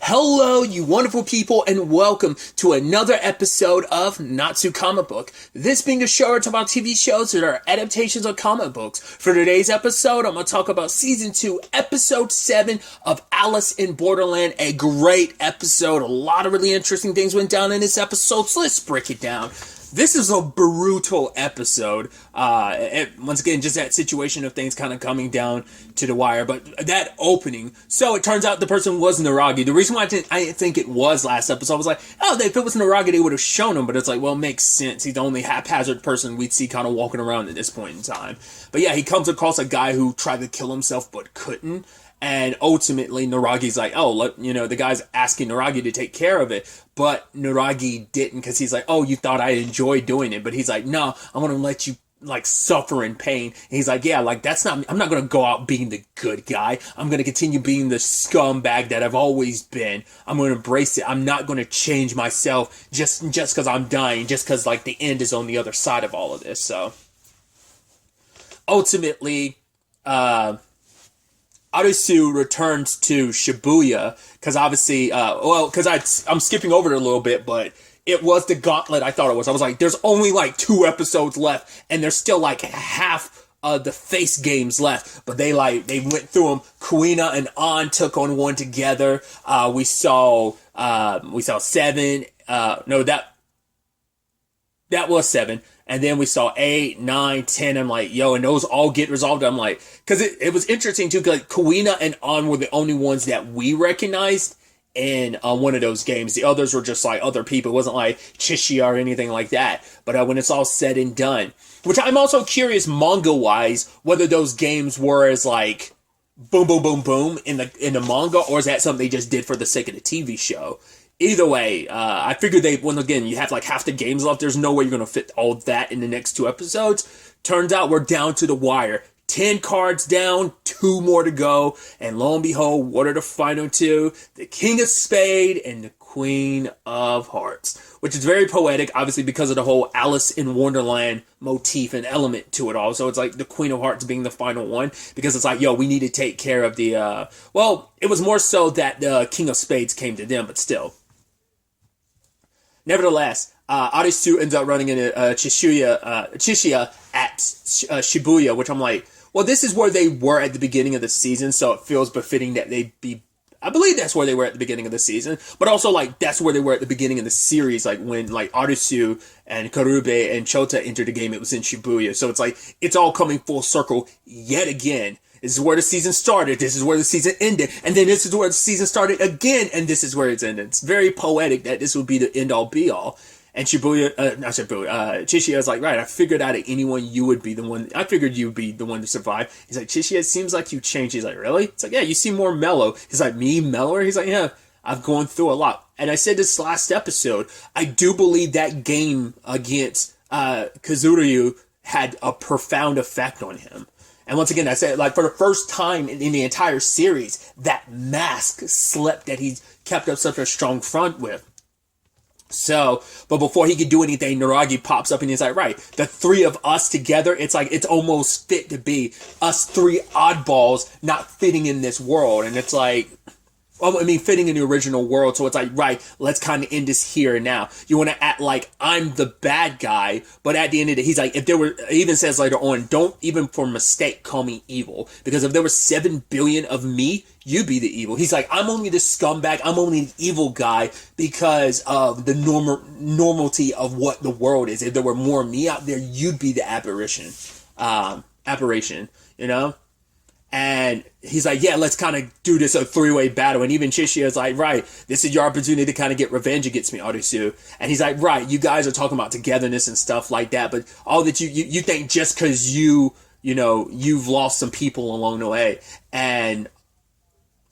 Hello, you wonderful people, and welcome to another episode of Not So Comic Book. This being a show about TV shows that are adaptations of comic books. For today's episode, I'm going to talk about Season 2, Episode 7 of Alice in Borderland. A great episode. A lot of really interesting things went down in this episode, so let's break it down. This is a brutal episode. Once again, just that situation of things kind of coming down to the wire. But that opening, so it turns out the person was Naragi. The reason why I didn't think it was last episode, I was like, oh, if it was Naragi, they would have shown him. But it's like, well, it makes sense. He's the only haphazard person we'd see kind of walking around at this point in time. But yeah, he comes across a guy who tried to kill himself but couldn't. And ultimately, Naragi's like, oh, the guy's asking Naragi to take care of it. But Naragi didn't, because he's like, oh, you thought I enjoyed doing it. But he's like, no, I want to let you, suffer in pain. And he's like, yeah, I'm not going to go out being the good guy. I'm going to continue being the scumbag that I've always been. I'm going to embrace it. I'm not going to change myself just because I'm dying, just because, the end is on the other side of all of this. So, ultimately, Arisu returns to Shibuya, because obviously, I'm skipping over it a little bit, but it was the gauntlet I thought it was. I was like, there's only 2 episodes left, and there's still half of the face games left, but they went through them. Kuina and An took on one together. We saw 7, that was 7. And then we saw 8, 9, 10. I'm like, yo, and those all get resolved. I'm like, because it was interesting too, because Kuina and An were the only ones that we recognized in one of those games. The others were just other people. It wasn't like Chishia or anything like that. But when it's all said and done, which I'm also curious manga-wise, whether those games were as boom, boom, boom, boom in the manga, or is that something they just did for the sake of the TV show? Either way, I figured you have half the games left. There's no way you're going to fit all that in the next 2 episodes. Turns out we're down to the wire. 10 cards down, 2 more to go. And lo and behold, what are the final 2? The King of Spades and the Queen of Hearts. Which is very poetic, obviously, because of the whole Alice in Wonderland motif and element to it all. So it's the Queen of Hearts being the final one. Because it's we need to take care of the, it was more so that the King of Spades came to them, but still. Nevertheless, Arisu ends up running into Chishia at Shibuya, which I'm like, well, this is where they were at the beginning of the season, so it feels befitting that they be... I believe that's where they were at the beginning of the season, but also, that's where they were at the beginning of the series, when, Arisu and Karube and Chota entered the game, it was in Shibuya, so it's it's all coming full circle yet again. This is where the season started, this is where the season ended, and then this is where the season started again, and this is where it's ended. It's very poetic that this would be the end-all, be-all. And Chishia is like, right, I figured out of anyone you would be the one, I figured you'd be the one to survive. He's like, Chishia, it seems like you changed. He's like, really? It's like, yeah, you seem more mellow. He's like, me, mellower? He's like, yeah, I've gone through a lot. And I said this last episode, I do believe that game against Kazuryu had a profound effect on him. And once again, I said, for the first time in the entire series, that mask slipped that he kept up such a strong front with. So, but before he could do anything, Naragi pops up and he's like, right, the 3 of us together, it's it's almost fit to be us 3 oddballs not fitting in this world. And it's fitting in the original world. So it's right, let's kind of end this here and now. You want to act like I'm the bad guy, but at the end of the day, he's like, he even says later on, don't even for mistake call me evil. Because if there were 7 billion of me, you'd be the evil. He's like, I'm only the scumbag, I'm only the evil guy because of the normality of what the world is. If there were more of me out there, you'd be the apparition, you know? And he's like, yeah, let's kind of do this a 3-way battle. And even Chishia is like, right, this is your opportunity to kind of get revenge against me, Arisu. And he's like, right, you guys are talking about togetherness and stuff like that. But all that you think just because you've lost some people along the way. And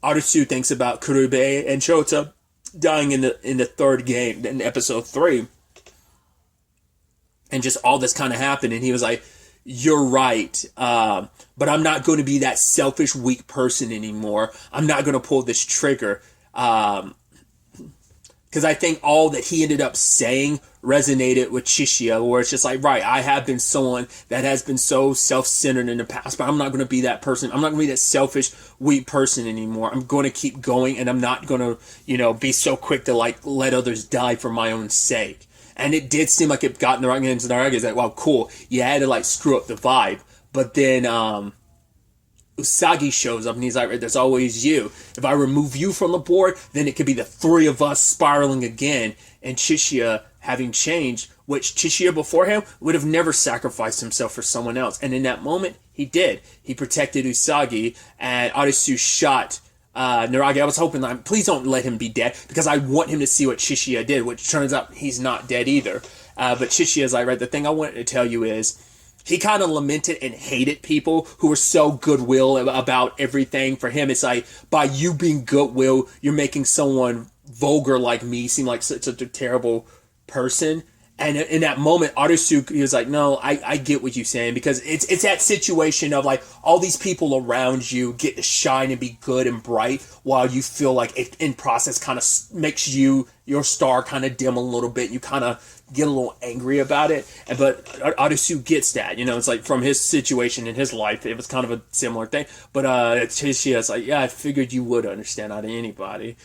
Arisu thinks about Karube and Chota dying in the 3rd game, in episode 3. And just all this kind of happened. And he was like, you're right, but I'm not going to be that selfish, weak person anymore. I'm not going to pull this trigger. because I think all that he ended up saying resonated with Chichiya, where it's just like, right, I have been someone that has been so self-centered in the past, but I'm not going to be that person. I'm not going to be that selfish, weak person anymore. I'm going to keep going, and I'm not going to, be so quick to like let others die for my own sake. And it did seem like it got into the argument that, well, cool, you had to like screw up the vibe, but then Usagi shows up and he's like, there's always you. If I remove you from the board, then it could be the three of us spiraling again. And Chichiya having changed, which Chichiya before him would have never sacrificed himself for someone else. And in that moment, he did. He protected Usagi, and Arisu shot Naragi. I was hoping, like, please don't let him be dead, because I want him to see what Chichiya did, which turns out he's not dead either. But Chichiya's like, right, the thing I wanted to tell you is, he kind of lamented and hated people who were so goodwill about everything. For him, it's like, by you being goodwill, you're making someone vulgar like me seem like such a terrible person. And in that moment, Arisu, he was like, no, I get what you're saying, because it's that situation of like all these people around you get to shine and be good and bright, while you feel like it in process kind of makes your star kind of dim a little bit. You kind of get a little angry about it. But Arisu gets that, it's like from his situation in his life, it was kind of a similar thing. But Chichiya's like, yeah, I figured you would understand out of anybody,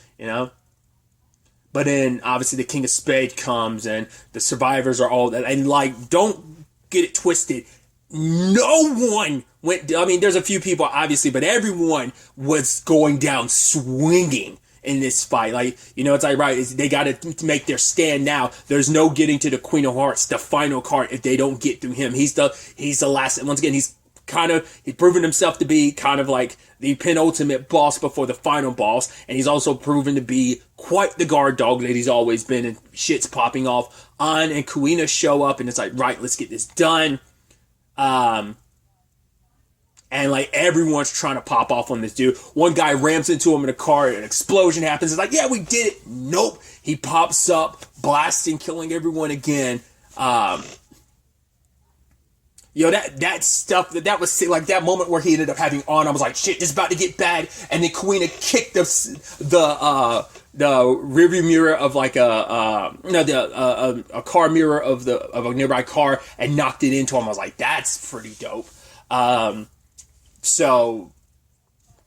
But then, obviously, the King of Spades comes, and the survivors are all that. And, like, don't get it twisted. No one went... I mean, there's a few people, obviously, but everyone was going down swinging in this fight. Like, it's like, right, they got to make their stand now. There's no getting to the Queen of Hearts, the final card, if they don't get through him. He's the last... Once again, he's proven himself to be kind of like the penultimate boss before the final boss, and he's also proven to be quite the guard dog that he's always been, and shit's popping off. An and Kuina show up, and it's like, right, let's get this done. And like everyone's trying to pop off on this dude. One guy rams into him in a car, an explosion happens. It's like, yeah, we did it. Nope. He pops up, blasting, killing everyone again. That stuff, that was like that moment where he ended up having on. I was like, shit, this is about to get bad. And then Kuina kicked the rearview mirror of like a car mirror of a nearby car and knocked it into him. I was like, that's pretty dope. But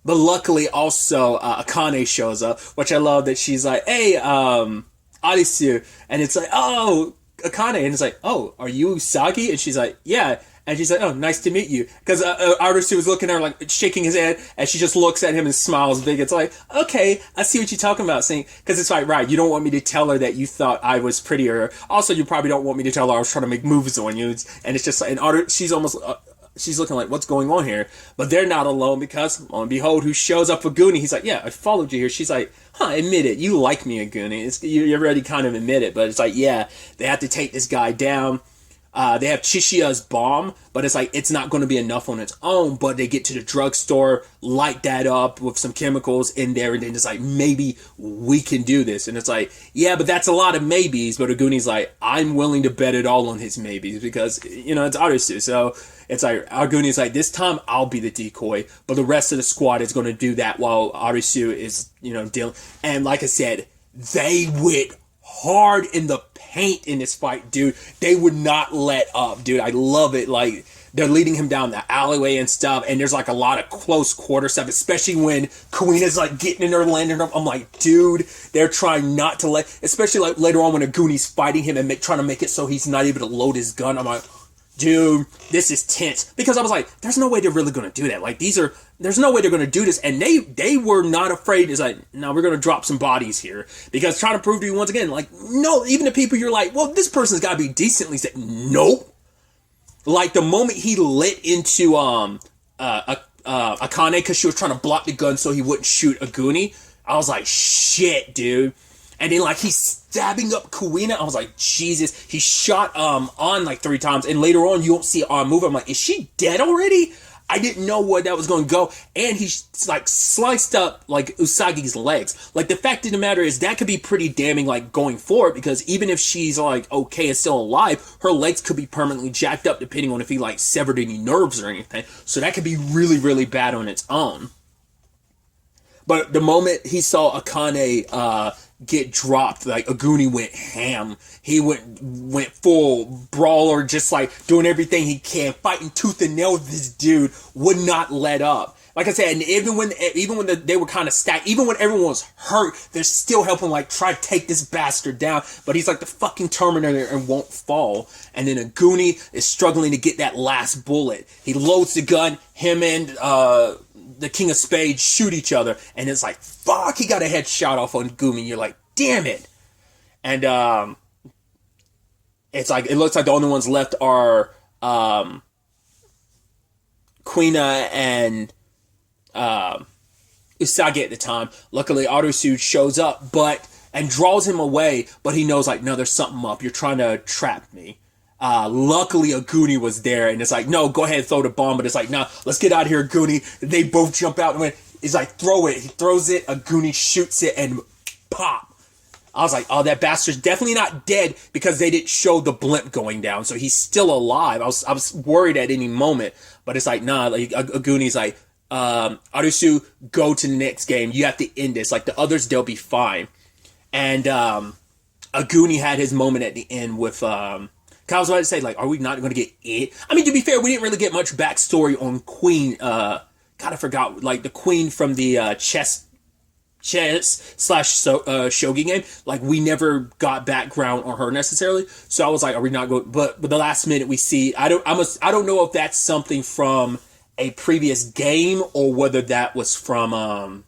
luckily also Akane shows up, which I love that she's like, hey, Arisu, and it's like, oh, Akane, and it's like, oh, are you Usagi? And she's like, yeah. And she's like, oh, nice to meet you. Because Arisu was looking at her, like, shaking his head, and she just looks at him and smiles big. It's like, okay, I see what you're talking about. Because it's like, right, you don't want me to tell her that you thought I was prettier. Also, you probably don't want me to tell her I was trying to make moves on you. And it's just like, she's almost... she's looking like, what's going on here? But they're not alone, because, lo and behold, who shows up for Aguni? He's like, yeah, I followed you here. She's like, admit it. You like me, Aguni. You already kind of admit it, but it's like, yeah, they have to take this guy down. They have Chichiya's bomb, but it's like, it's not going to be enough on its own, but they get to the drugstore, light that up with some chemicals in there, and then it's like, maybe we can do this. And it's like, yeah, but that's a lot of maybes. But Aguni's like, I'm willing to bet it all on his maybes, because, it's Arisu. So it's like, Aguni's like, this time I'll be the decoy, but the rest of the squad is going to do that while Arisu is, dealing. And like I said, they went hard in the paint in this fight, dude. They would not let up, dude. I love it. Like, they're leading him down the alleyway and stuff, and there's like a lot of close quarter stuff, especially when Kuina's like getting in there, landing her. I'm like, dude, they're trying not to let, especially like later on when Aguni's fighting him and trying to make it so he's not able to load his gun. I'm like, dude, this is tense, because I was like, there's no way they're really going to do that. Like, there's no way they're going to do this. And they were not afraid. It's like, no, we're going to drop some bodies here, because trying to prove to you once again, like, no, even the people you're like, well, this person's got to be decently said. Nope. Like, the moment he lit into, Akane, because she was trying to block the gun so he wouldn't shoot Aguni, I was like, shit, dude. And then, like, he's stabbing up Kuina. I was like, Jesus. He shot On like 3 times. And later on, you don't see On move. I'm like, is she dead already? I didn't know where that was going to go. And he's, like, sliced up, like, Usagi's legs. Like, the fact of the matter is, that could be pretty damning, like, going forward. Because even if she's, like, okay and still alive, her legs could be permanently jacked up, depending on if he, like, severed any nerves or anything. So that could be really, really bad on its own. But the moment he saw Akane, get dropped, like Aguni went ham. He went full brawler, just like doing everything he can, fighting tooth and nail with this dude, would not let up. Like I said, and even when they were kind of stacked, even when everyone was hurt, they're still helping like try to take this bastard down. But he's like the fucking Terminator and won't fall. And then Aguni is struggling to get that last bullet. He loads the gun. Him and the King of Spades shoot each other, and it's like, fuck, he got a headshot off on Aguni. You're like, damn it. And it's like, it looks like the only ones left are Quina and Usagi at the time. Luckily, Arisu shows up, and draws him away, but he knows, like, no, there's something up. You're trying to trap me. Luckily, Aguni was there, and it's like, no, go ahead and throw the bomb, but it's like, nah, let's get out of here, Aguni. They both jump out, and he's like, throw it. He throws it, Aguni shoots it, and pop. I was like, oh, that bastard's definitely not dead, because they didn't show the blimp going down, so he's still alive. I was worried at any moment, but it's like, nah, like, Aguni's like, Arisu, go to the next game. You have to end this. Like, the others, they'll be fine. And Aguni had his moment at the end with I was about to say, like, are we not going to get it? I mean, to be fair, we didn't really get much backstory on Queen. God, I forgot, like, the Queen from the chess / shogi game. Like, we never got background on her necessarily. So I was like, are we not going? But the last minute we see, I don't know if that's something from a previous game or whether that was from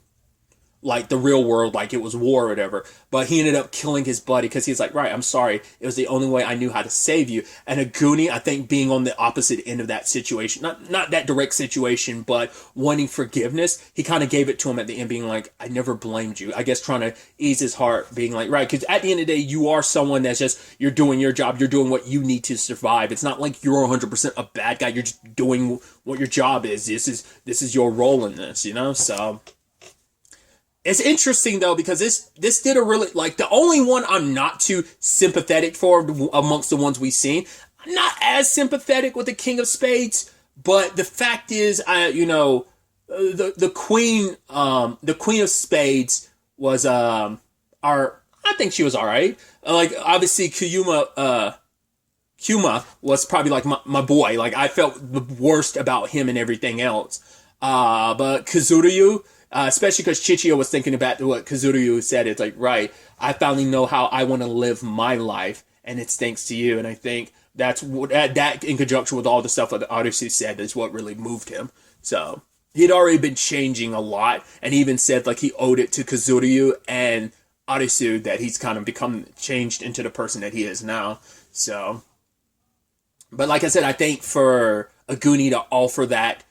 like the real world, like it was war or whatever. But he ended up killing his buddy because he's like, right, I'm sorry. It was the only way I knew how to save you. And Aguni, I think, being on the opposite end of that situation, not that direct situation, but wanting forgiveness, he kind of gave it to him at the end, being like, I never blamed you. I guess trying to ease his heart, being like, right, because at the end of the day, you are someone that's just, you're doing your job, you're doing what you need to survive. It's not like you're 100% a bad guy. You're just doing what your job is. This is your role in this, you know? So it's interesting, though, because this did a really, like, the only one I'm not too sympathetic for amongst the ones we've seen. I'm not as sympathetic with the King of Spades, but the fact is, the Queen of Spades was, I think she was alright. Like, obviously, Kuma was probably, like, my boy. Like, I felt the worst about him and everything else. But Kazuryu, especially because Chichiyo was thinking about what Kazuryu said. It's like, right, I finally know how I want to live my life, and it's thanks to you. And I think that in conjunction with all the stuff that Arisu said is what really moved him. So he'd already been changing a lot, and he even said like he owed it to Kazuryu and Arisu that he's kind of become changed into the person that he is now. So, but like I said, I think for Aguni to offer that,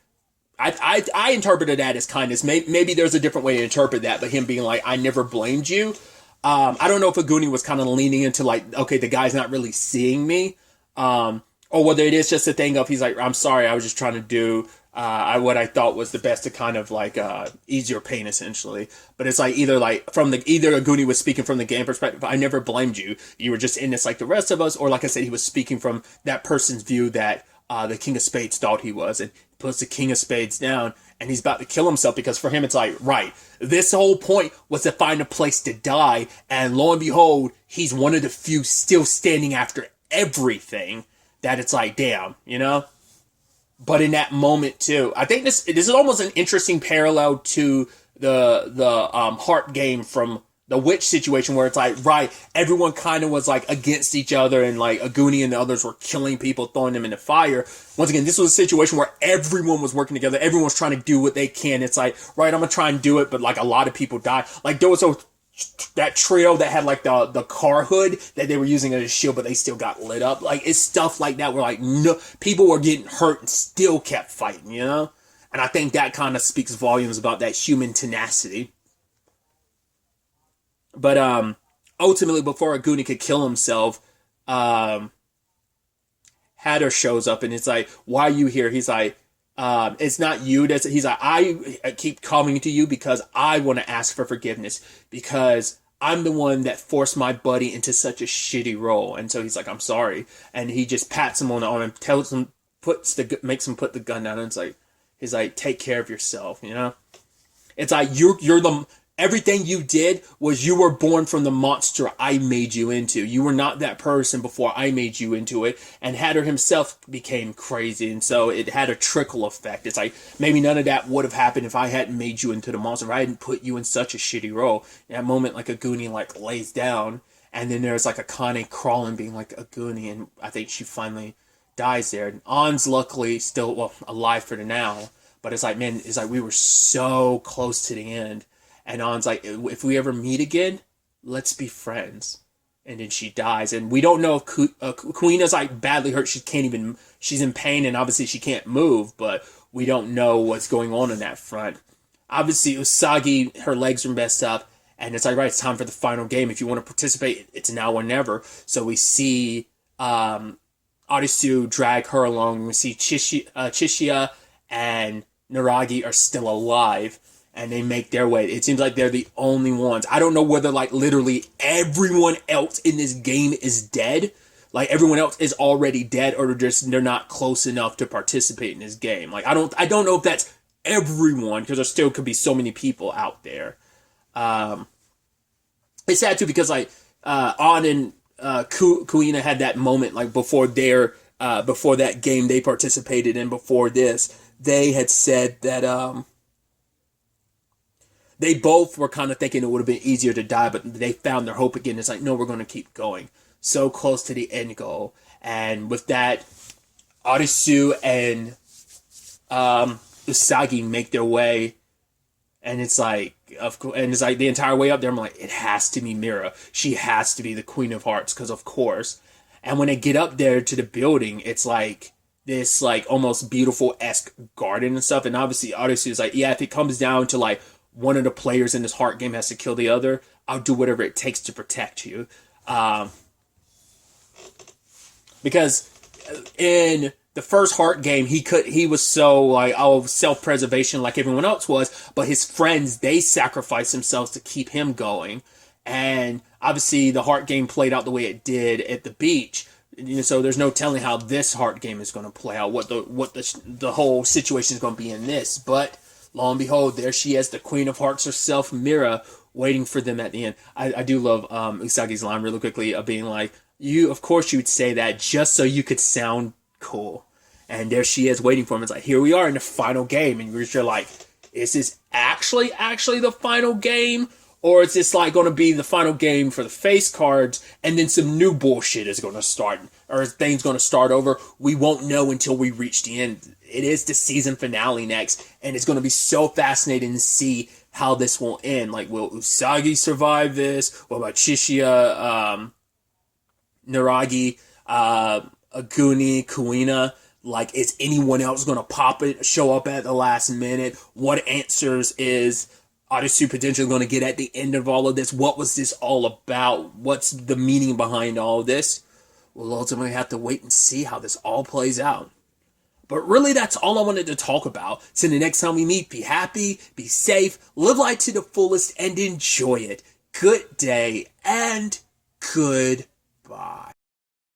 I interpreted that as kindness. Maybe there's a different way to interpret that, but him being like, I never blamed you. I don't know if Aguni was kind of leaning into like, okay, the guy's not really seeing me. Or whether it is just a thing of, he's like, I'm sorry, I was just trying to do what I thought was the best to kind of like ease your pain, essentially. But it's like either Aguni was speaking from the game perspective, I never blamed you. You were just in this like the rest of us. Or like I said, he was speaking from that person's view that the King of Spades thought he was, and puts the King of Spades down, and he's about to kill himself because for him it's like, right, this whole point was to find a place to die, and lo and behold, he's one of the few still standing after everything. That it's like, damn, you know. But in that moment too, I think this is almost an interesting parallel to the heart game from the witch situation, where it's like, right, everyone kind of was like against each other, and like Aguni and the others were killing people, throwing them in the fire. Once again, this was a situation where everyone was working together. Everyone was trying to do what they can. It's like, right, I'm gonna try and do it, but like a lot of people died. Like there was that trio that had like the car hood that they were using as a shield, but they still got lit up. Like it's stuff like that where like no people were getting hurt and still kept fighting, you know? And I think that kind of speaks volumes about that human tenacity. But ultimately, before Aguni could kill himself, Hatter shows up, and it's like, why are you here? He's like, it's not you. He's like, I keep coming to you because I want to ask for forgiveness, because I'm the one that forced my buddy into such a shitty role. And so he's like, I'm sorry. And he just pats him on the arm and tells him, makes him put the gun down. And he's like, take care of yourself, you know? It's like, you're the everything you did was you were born from the monster I made you into. You were not that person before I made you into it. And Hatter himself became crazy, and so it had a trickle effect. It's like, maybe none of that would have happened if I hadn't made you into the monster, if I hadn't put you in such a shitty role. In that moment, like, a Goonie, like, lays down, and then there's, like, Akane crawling, being like a Goonie, and I think she finally dies there. And An's luckily still, well, alive for the now, but it's like, man, it's like we were so close to the end. And An's like, if we ever meet again, let's be friends. And then she dies. And we don't know if Kuina's like badly hurt. She's in pain, and obviously she can't move, but we don't know what's going on that front. Obviously, Usagi, her legs are messed up, and it's like, right, it's time for the final game. If you want to participate, it's now or never. So we see Arisu drag her along. We see Chishiya and Naragi are still alive, and they make their way. It seems like they're the only ones. I don't know whether, like, literally everyone else in this game is dead. Like, everyone else is already dead, or they're not close enough to participate in this game. Like, I don't know if that's everyone, because there still could be so many people out there. It's sad too, because like An and Kuina had that moment, like, before that game they participated in. Before this, they had said that they both were kind of thinking it would have been easier to die, but they found their hope again. It's like, no, we're going to keep going. So close to the end goal. And with that, Arisu and Usagi make their way. And it's like, the entire way up there, I'm like, it has to be Mira. She has to be the Queen of Hearts, because of course. And when they get up there to the building, it's like this, like, almost beautiful-esque garden and stuff. And obviously, Arisu is like, yeah, if it comes down to, like, one of the players in this heart game has to kill the other, I'll do whatever it takes to protect you. Because in the first heart game, he was so, like, self-preservation like everyone else was, but his friends, they sacrificed themselves to keep him going. And obviously the heart game played out the way it did at the beach. So there's no telling how this heart game is going to play out, what the whole situation is going to be in this. But lo and behold, there she is, the Queen of Hearts herself, Mira, waiting for them at the end. I do love Usagi's line really quickly of being like, of course you would say that just so you could sound cool. And there she is waiting for him. It's like, here we are in the final game. And you're like, is this actually the final game? Or is this like going to be the final game for the face cards, and then some new bullshit is going to start? Or is things going to start over? We won't know until we reach the end. It is the season finale next, and it's going to be so fascinating to see how this will end. Like, will Usagi survive this? What about Chishiya, Naragi, Aguni, Kuina? Like, is anyone else going to show up at the last minute? What answers is Arisu potentially going to get at the end of all of this? What was this all about? What's the meaning behind all of this? We'll ultimately have to wait and see how this all plays out. But really, that's all I wanted to talk about. So the next time we meet, be happy, be safe, live life to the fullest, and enjoy it. Good day, and goodbye.